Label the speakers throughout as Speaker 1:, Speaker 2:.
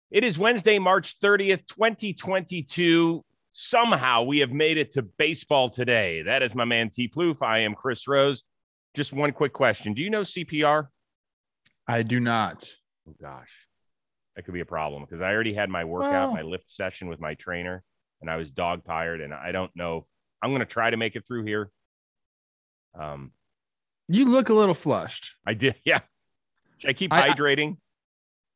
Speaker 1: It is Wednesday, March 30th, 2022. Somehow we have made it to baseball today. That is my man, T. Plouffe. I am Chris Rose. Just one quick question. Do you know CPR?
Speaker 2: I do not.
Speaker 1: Oh, gosh. That could be a problem because I already had my workout, my lift session with my trainer, and I was dog tired, and I don't know. I'm going to try to make it through here.
Speaker 2: You look a little flushed.
Speaker 1: I did. Yeah. I keep hydrating.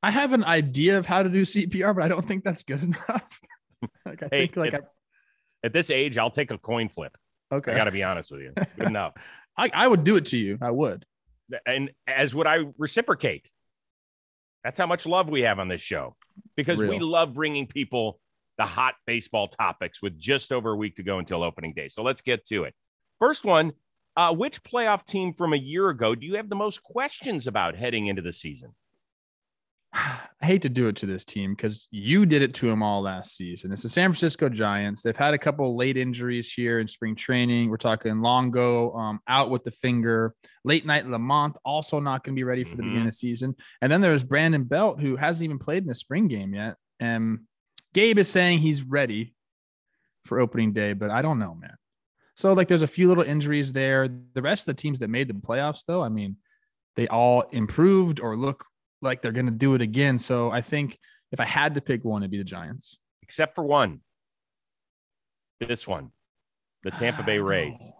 Speaker 2: I have an idea of how to do CPR, but I don't think that's good enough.
Speaker 1: At this age, I'll take a coin flip.
Speaker 2: Okay.
Speaker 1: I got to be honest with you. Good enough.
Speaker 2: I would do it to you. I would.
Speaker 1: And as would I reciprocate. That's how much love we have on this show because we love bringing people the hot baseball topics with just over a week to go until opening day. So let's get to it. First one, which playoff team from a year ago do you have the most questions about heading into the season?
Speaker 2: I hate to do it to this team because you did it to them all last season. It's the San Francisco Giants. They've had a couple late injuries here in spring training. We're talking Longo out with the finger. Late night Lamont also not going to be ready for the beginning of the season. And then there's Brandon Belt, who hasn't even played in the spring game yet. And Gabe is saying he's ready for opening day, but I don't know, man. So there's a few little injuries there. The rest of the teams that made the playoffs, though, I mean, they all improved or look like they're going to do it again. So I think if I had to pick one, it'd be the Giants.
Speaker 1: Except for one. This one. The Tampa Bay Rays.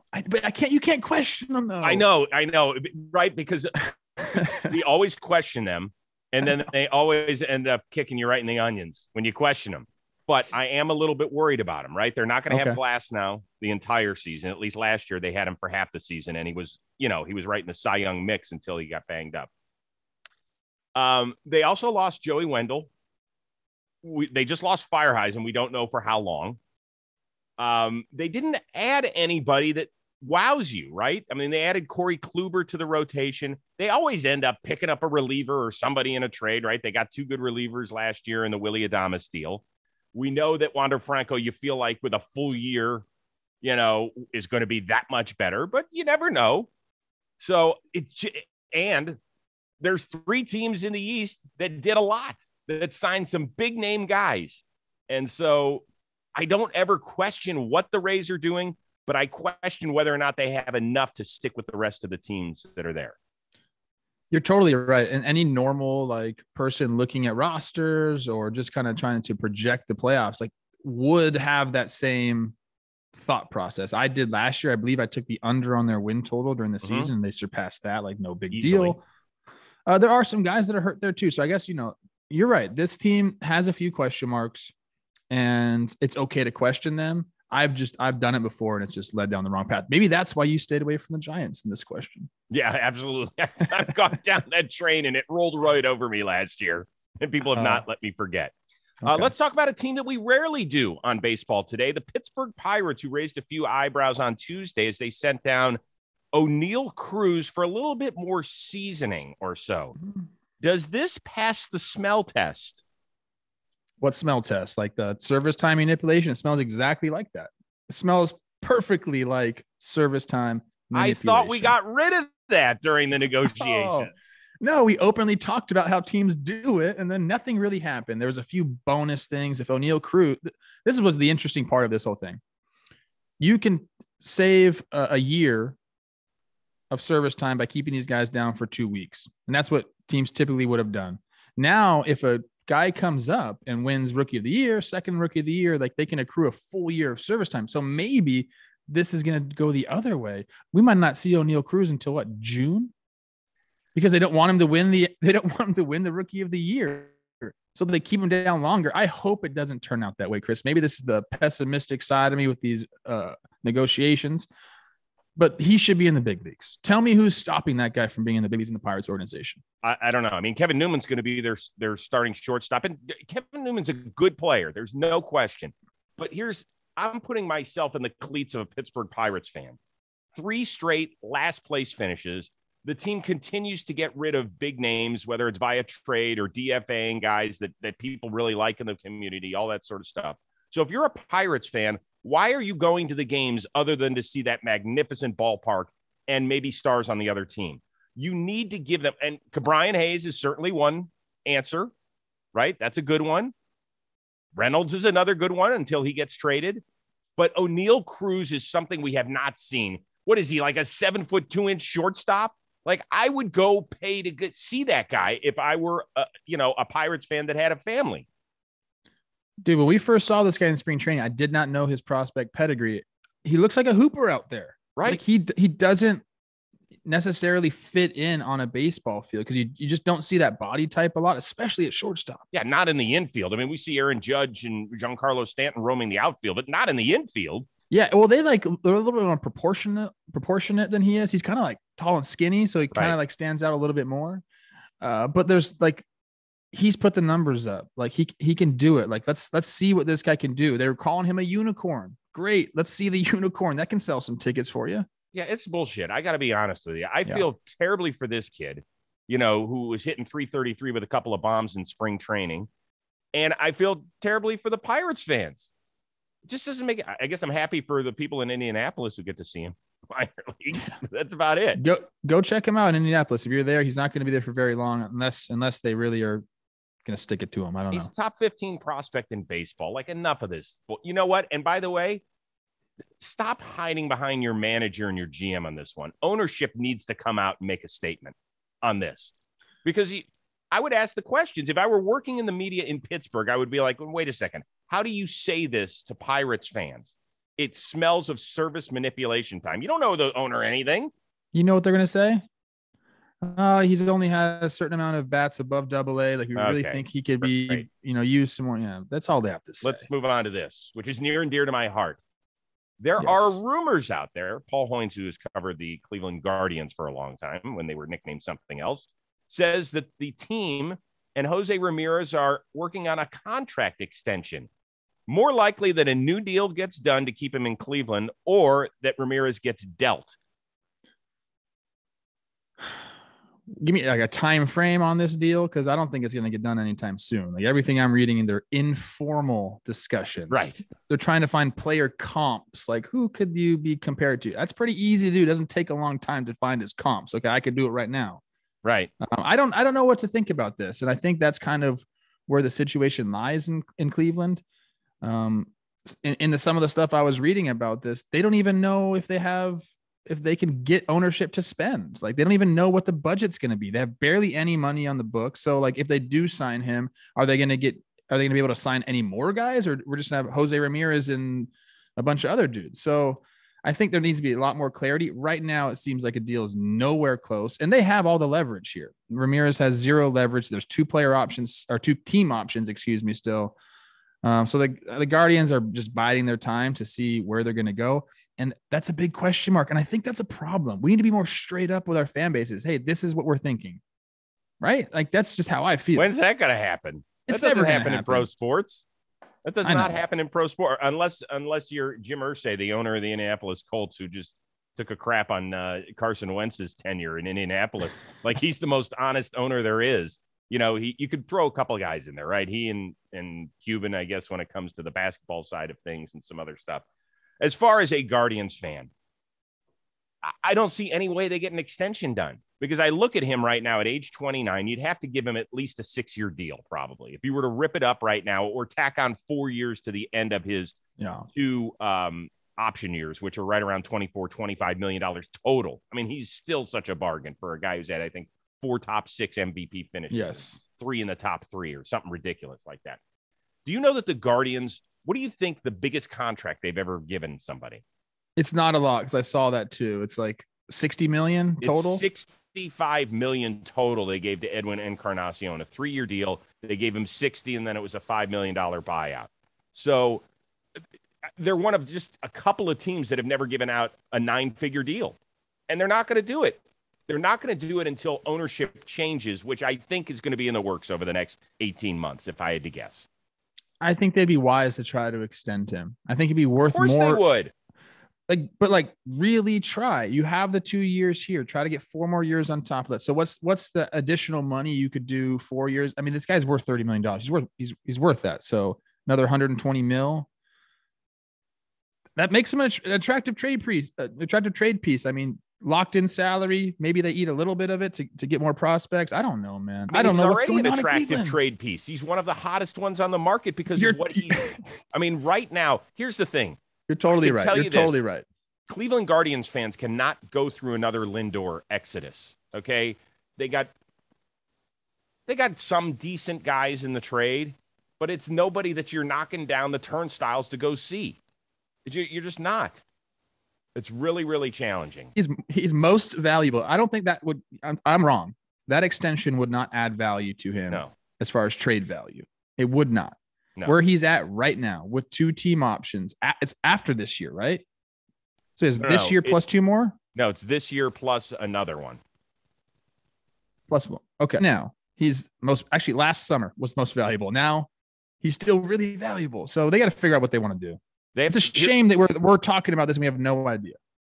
Speaker 2: You can't question them, though.
Speaker 1: I know. Right? Because we always question them, and then they always end up kicking you right in the onions when you question them. But I am a little bit worried about him, right? They're not going to have Glass now the entire season. At least last year they had him for half the season, and he was right in the Cy Young mix until he got banged up. They also lost Joey Wendell. They just lost Fireheisen. We don't know for how long. They didn't add anybody that wows you, right? I mean, they added Corey Kluber to the rotation. They always end up picking up a reliever or somebody in a trade, right? They got two good relievers last year in the Willy Adames deal. We know that Wander Franco, you feel like with a full year, is going to be that much better, but you never know. So there's three teams in the East that did a lot, that signed some big name guys. And so I don't ever question what the Rays are doing, but I question whether or not they have enough to stick with the rest of the teams that are there.
Speaker 2: You're totally right. And any normal person looking at rosters or just kind of trying to project the playoffs, would have that same thought process. I did last year. I believe I took the under on their win total during the season, and they surpassed that. No big deal. There are some guys that are hurt there too. So I guess, you're right. This team has a few question marks and it's okay to question them. I've done it before and it's just led down the wrong path. Maybe that's why you stayed away from the Giants in this question.
Speaker 1: Yeah, absolutely. I've gone down that train and it rolled right over me last year and people have not let me forget. Okay. Let's talk about a team that we rarely do on baseball today. The Pittsburgh Pirates, who raised a few eyebrows on Tuesday as they sent down Oneil Cruz for a little bit more seasoning or so. Does this pass the smell test?
Speaker 2: What smell test? Like the service time manipulation? It smells exactly like that. It smells perfectly like service time manipulation.
Speaker 1: I thought we got rid of that during the negotiations.
Speaker 2: No, we openly talked about how teams do it, and then nothing really happened. There was a few bonus things. If Oneil Cruz, this was the interesting part of this whole thing. You can save a year of service time by keeping these guys down for 2 weeks. And that's what teams typically would have done. Now, if a guy comes up and wins Rookie of the Year, second Rookie of the Year, they can accrue a full year of service time. So maybe this is going to go the other way. We might not see Oneil Cruz until June? Because they don't want him to win the Rookie of the Year. So they keep him down longer. I hope it doesn't turn out that way, Chris. Maybe this is the pessimistic side of me with these negotiations. But he should be in the big leagues. Tell me who's stopping that guy from being in the big leagues in the Pirates organization.
Speaker 1: I don't know. I mean, Kevin Newman's going to be their starting shortstop. And Kevin Newman's a good player. There's no question. But I'm putting myself in the cleats of a Pittsburgh Pirates fan. 3 straight last place finishes. The team continues to get rid of big names, whether it's via trade or DFAing guys that people really like in the community, all that sort of stuff. So if you're a Pirates fan, why are you going to the games other than to see that magnificent ballpark and maybe stars on the other team? You need to give them, and Brian Hayes is certainly one answer. right? That's a good one. Reynolds is another good one until he gets traded. But Oneil Cruz is something we have not seen. What is he, like a 7'2" shortstop? Like, I would go pay to see that guy if I were, a Pirates fan that had a family.
Speaker 2: Dude, when we first saw this guy in spring training, I did not know his prospect pedigree. He looks like a hooper out there.
Speaker 1: Right.
Speaker 2: Like he doesn't necessarily fit in on a baseball field because you just don't see that body type a lot, especially at shortstop.
Speaker 1: Yeah, not in the infield. I mean, we see Aaron Judge and Giancarlo Stanton roaming the outfield, but not in the infield.
Speaker 2: Yeah, well, they're a little bit more proportionate than he is. He's kind of like tall and skinny, so he kind of like stands out a little bit more. But there's like he's put the numbers up. Like he can do it. Like let's see what this guy can do. They're calling him a unicorn. Great, let's see the unicorn. That can sell some tickets for you.
Speaker 1: Yeah, it's bullshit. I got to be honest with you. I feel terribly for this kid, who was hitting 333 with a couple of bombs in spring training. And I feel terribly for the Pirates fans. It just doesn't make it. I guess I'm happy for the people in Indianapolis who get to see him. Minor leagues. That's about it.
Speaker 2: Go check him out in Indianapolis. If you're there, he's not going to be there for very long unless they really are going to stick it to him. I don't know.
Speaker 1: He's a top 15 prospect in baseball. Like, enough of this. You know what? And by the way, stop hiding behind your manager and your GM on this one. Ownership needs to come out and make a statement on this, because I would ask the questions. If I were working in the media in Pittsburgh, I would be like, wait a second. How do you say this to Pirates fans? It smells of service manipulation time. You don't know the owner anything.
Speaker 2: You know what they're going to say? He's only had a certain amount of bats above AA. Like, you really think he could be, use some more. Yeah, that's all they have to say.
Speaker 1: Let's move on to this, which is near and dear to my heart. There are rumors out there. Paul Hoynes, who has covered the Cleveland Guardians for a long time when they were nicknamed something else, says that the team and Jose Ramirez are working on a contract extension. More likely that a new deal gets done to keep him in Cleveland, or that Ramirez gets dealt.
Speaker 2: Give me like a time frame on this deal, because I don't think it's going to get done anytime soon. Like, everything I'm reading in their informal discussions,
Speaker 1: right?
Speaker 2: They're trying to find player comps. Like, who could you be compared to? That's pretty easy to do. It doesn't take a long time to find his comps. Okay, I could do it right now.
Speaker 1: Right.
Speaker 2: I don't know what to think about this, and I think that's kind of where the situation lies in Cleveland. In some of the stuff I was reading about this, they don't even know if they can get ownership to spend. Like, they don't even know what the budget's going to be. They have barely any money on the book. So, like, if they do sign him, are they going to be able to sign any more guys, or we're just going to have Jose Ramirez and a bunch of other dudes? So I think there needs to be a lot more clarity. Right now, it seems like a deal is nowhere close, and they have all the leverage here. Ramirez has zero leverage. There's two team options, still. So the Guardians are just biding their time to see where they're going to go. And that's a big question mark. And I think that's a problem. We need to be more straight up with our fan bases. Hey, this is what we're thinking, right? Like, that's just how I feel.
Speaker 1: When's that going to happen? That doesn't happen in pro sports. That does not happen in pro sport unless you're Jim Irsay, the owner of the Indianapolis Colts, who just took a crap on Carson Wentz's tenure in Indianapolis. Like, he's the most honest owner there is. You could throw a couple of guys in there, right? He and Cuban, I guess, when it comes to the basketball side of things and some other stuff. As far as a Guardians fan, I don't see any way they get an extension done, because I look at him right now at age 29. You'd have to give him at least a 6-year deal, probably, if you were to rip it up right now, or tack on 4 years to the end of his two option years, which are right around $24-25 million total. I mean, he's still such a bargain for a guy who's had, I think, 4 top 6 MVP finishes.
Speaker 2: Yes.
Speaker 1: 3 in the top 3 or something ridiculous like that. Do you know that the Guardians, what do you think the biggest contract they've ever given somebody?
Speaker 2: It's not a lot, because I saw that too. It's like $60 million total.
Speaker 1: It's $65 million total they gave to Edwin Encarnacion, a 3-year deal. They gave him 60, and then it was a $5 million buyout. So they're one of just a couple of teams that have never given out a 9-figure deal, and they're not going to do it. They're not going to do it until ownership changes, which I think is going to be in the works over the next 18 months, if I had to guess.
Speaker 2: I think they'd be wise to try to extend him. I think it'd be worth more.
Speaker 1: Of course they would.
Speaker 2: But really try. You have the 2 years here. Try to get 4 more years on top of that. So what's the additional money you could do 4 years? I mean, this guy's worth $30 million. He's worth that. So another $120 million. That makes him an attractive trade piece. I mean, locked in salary. Maybe they eat a little bit of it to get more prospects. I don't know, man.
Speaker 1: I
Speaker 2: don't know what's
Speaker 1: already
Speaker 2: going
Speaker 1: an
Speaker 2: on in
Speaker 1: attractive
Speaker 2: Cleveland.
Speaker 1: trade piece. He's one of the hottest ones on the market because of what he's. I mean, right now, here's the thing.
Speaker 2: You're totally right. You're totally right.
Speaker 1: Cleveland Guardians fans cannot go through another Lindor exodus. Okay, they got some decent guys in the trade, but it's nobody that you're knocking down the turnstiles to go see. You're just not. It's really, really challenging.
Speaker 2: He's most valuable. I don't think that would. I'm wrong. That extension would not add value to him.
Speaker 1: No.
Speaker 2: As far as trade value, it would not.
Speaker 1: No.
Speaker 2: Where he's at right now with 2 team options. It's after this year, right? So is this year plus 2 more?
Speaker 1: No, it's this year plus another one.
Speaker 2: Plus one. Okay. Now he's last summer was most valuable. Now he's still really valuable. So they got to figure out what they want to do. It's a shame that we're talking about this and we have no idea.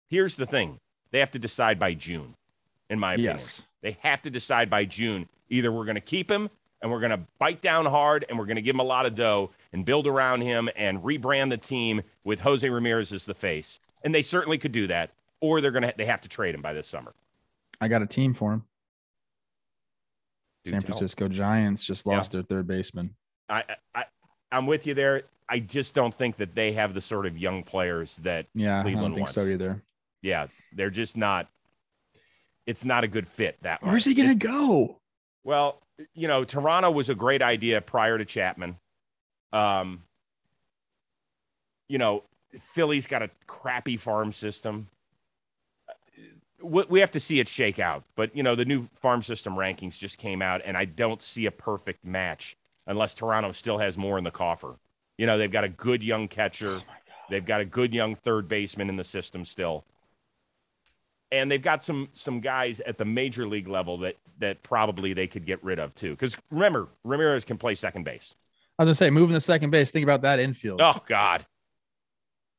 Speaker 1: Here's the thing. They have to decide by June, in my opinion.
Speaker 2: Yes.
Speaker 1: They have to decide by June. Either we're going to keep him and we're going to bite down hard and we're going to give him a lot of dough and build around him and rebrand the team with Jose Ramirez as the face. And they certainly could do that. Or they have to trade him by this summer.
Speaker 2: I got a team for him. San Francisco Giants just lost their third baseman.
Speaker 1: I'm with you there. I just don't think that they have the sort of young players that Cleveland
Speaker 2: I don't think
Speaker 1: wants.
Speaker 2: so either.
Speaker 1: Yeah, they're just not. It's not a good fit that way.
Speaker 2: Where's he going to go?
Speaker 1: Well, Toronto was a great idea prior to Chapman. Philly's got a crappy farm system. We have to see it shake out. But, the new farm system rankings just came out, and I don't see a perfect match unless Toronto still has more in the coffer. They've got a good young catcher. They've got a good young third baseman in the system still. And they've got some guys at the major league level that probably they could get rid of, too. Because, remember, Ramirez can play second base.
Speaker 2: I was going to say, moving to second base, think about that infield.
Speaker 1: Oh, God.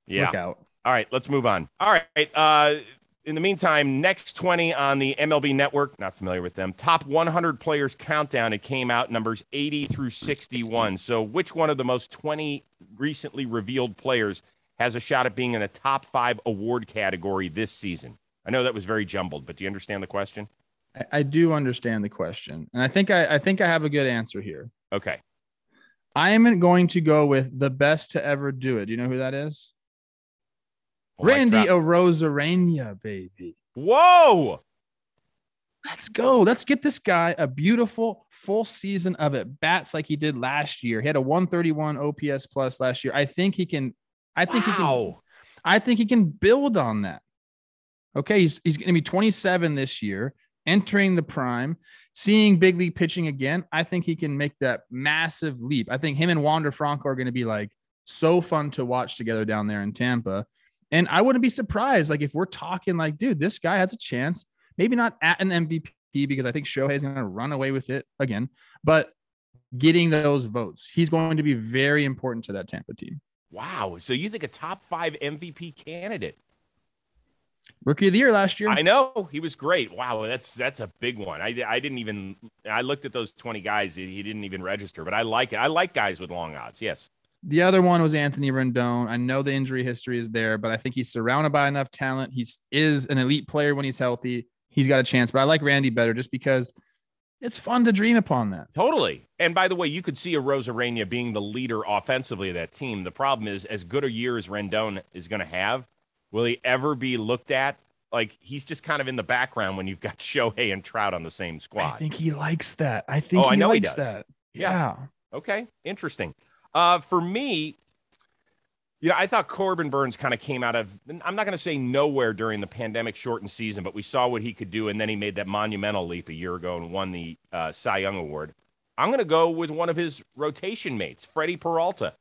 Speaker 1: Yeah.
Speaker 2: Look out.
Speaker 1: All right, let's move on. All right. In the meantime, next 20 on the MLB Network, not familiar with them, top 100 players countdown. It came out numbers 80 through 61. So which one of the most 20 recently revealed players has a shot at being in the top 5 award category this season? I know that was very jumbled, but do you understand the question?
Speaker 2: I do understand the question. And I think I have a good answer here.
Speaker 1: Okay.
Speaker 2: I am going to go with the best to ever do it. Do you know who that is? Randy Arozarena, baby.
Speaker 1: Whoa!
Speaker 2: Let's go. Let's get this guy a beautiful full season of at bats like he did last year. He had a 131 OPS plus last year. I think he can. I think he can build on that. Okay, he's going to be 27 this year, entering the prime, seeing big league pitching again. I think he can make that massive leap. I think him and Wander Franco are going to be so fun to watch together down there in Tampa. And I wouldn't be surprised, if we're talking dude, this guy has a chance, maybe not at an MVP because I think Shohei's going to run away with it again, but getting those votes, he's going to be very important to that Tampa team.
Speaker 1: Wow. So you think a top 5 MVP candidate?
Speaker 2: Rookie of the year last year.
Speaker 1: I know. He was great. Wow. That's a big one. I looked at those 20 guys. He didn't even register, but I like it. I like guys with long odds. Yes.
Speaker 2: The other one was Anthony Rendon. I know the injury history is there, but I think he's surrounded by enough talent. He is an elite player when he's healthy. He's got a chance, but I like Randy better just because it's fun to dream upon that.
Speaker 1: Totally. And by the way, you could see Arozarena being the leader offensively of that team. The problem is, as good a year as Rendon is going to have, will he ever be looked at? He's just kind of in the background when you've got Shohei and Trout on the same squad.
Speaker 2: I think he likes that. I think he likes that. Yeah.
Speaker 1: Okay. Interesting. For me, I thought Corbin Burns kind of came out of, I'm not going to say nowhere during the pandemic shortened season, but we saw what he could do. And then he made that monumental leap a year ago and won the Cy Young Award. I'm going to go with one of his rotation mates, Freddie Peralta.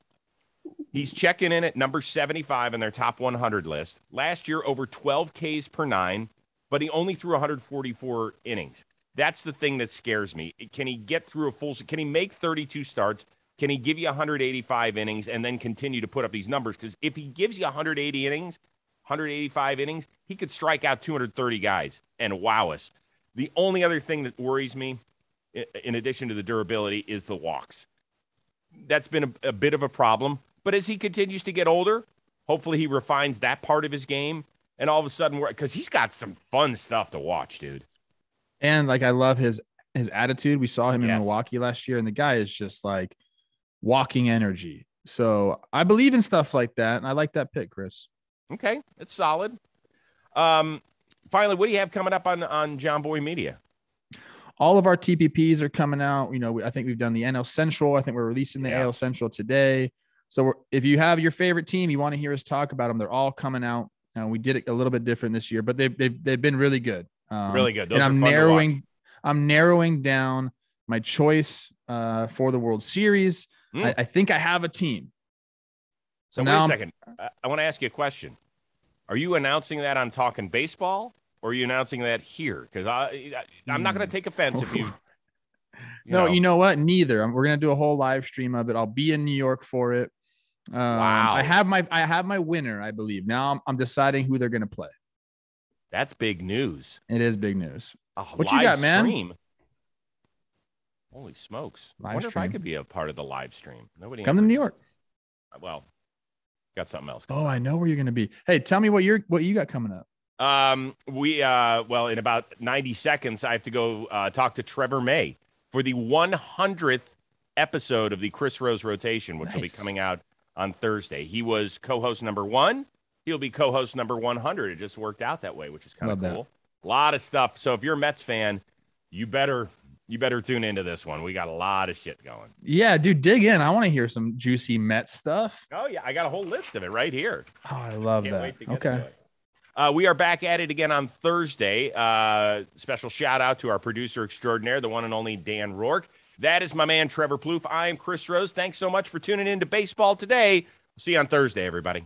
Speaker 1: He's checking in at number 75 on their top 100 list. Last year, over 12 Ks per 9, but he only threw 144 innings. That's the thing that scares me. Can he get through can he make 32 starts? Can he give you 185 innings and then continue to put up these numbers? Because if he gives you 180 innings, 185 innings, he could strike out 230 guys and wow us. The only other thing that worries me, in addition to the durability, is the walks. That's been a bit of a problem. But as he continues to get older, hopefully he refines that part of his game. and all of a sudden because he's got some fun stuff to watch, dude.
Speaker 2: And like I love his attitude. We saw him in
Speaker 1: Yes.
Speaker 2: Milwaukee last year, and the guy is just like walking energy. So I believe in stuff like that, and I like that pick, Chris.
Speaker 1: Okay, it's solid. Finally, what do you have coming up on John Boy Media?
Speaker 2: All of our TPPs are coming out. You know, I think we've done the NL Central. I think we're releasing the AL Central today. So if you have your favorite team, you want to hear us talk about them, they're all coming out. We did it a little bit different this year, but they've been really good.
Speaker 1: Really good. Those
Speaker 2: and
Speaker 1: are fun to watch.
Speaker 2: I'm narrowing down my choice for the World Series. I think I have a team.
Speaker 1: So wait a second. I want to ask you a question. Are you announcing that on Talking Baseball, or are you announcing that here? Because I'm not going to take offense if you.
Speaker 2: You know what? Neither. We're going to do a whole live stream of it. I'll be in New York for it.
Speaker 1: Wow.
Speaker 2: I have my winner, I believe. Now I'm deciding who they're going to play.
Speaker 1: That's big news.
Speaker 2: It is big news.
Speaker 1: What you got, man? Holy smokes.
Speaker 2: Live
Speaker 1: I wonder
Speaker 2: stream.
Speaker 1: if I could be a part of the live stream. Nobody
Speaker 2: come to New York.
Speaker 1: Well, got something else.
Speaker 2: Oh, I know where you're going to be. Hey, tell me what you got coming up.
Speaker 1: Well, in about 90 seconds, I have to go talk to Trevor May for the 100th episode of the Chris Rose Rotation, which will be coming out on Thursday. He was co-host number 1. He'll be co-host number 100. It just worked out that way, which is kind of cool. A lot of stuff. So if you're a Mets fan, you better tune into this one. We got a lot of shit going.
Speaker 2: Yeah, dude, dig in. I want to hear some juicy Mets stuff.
Speaker 1: Oh, yeah. I got a whole list of it right here.
Speaker 2: Oh, I love that. Okay.
Speaker 1: We are back at it again on Thursday. Special shout out to our producer extraordinaire, the one and only Dan Rourke. That is my man, Trevor Plouffe. I am Chris Rose. Thanks so much for tuning in to Baseball Today. See you on Thursday, everybody.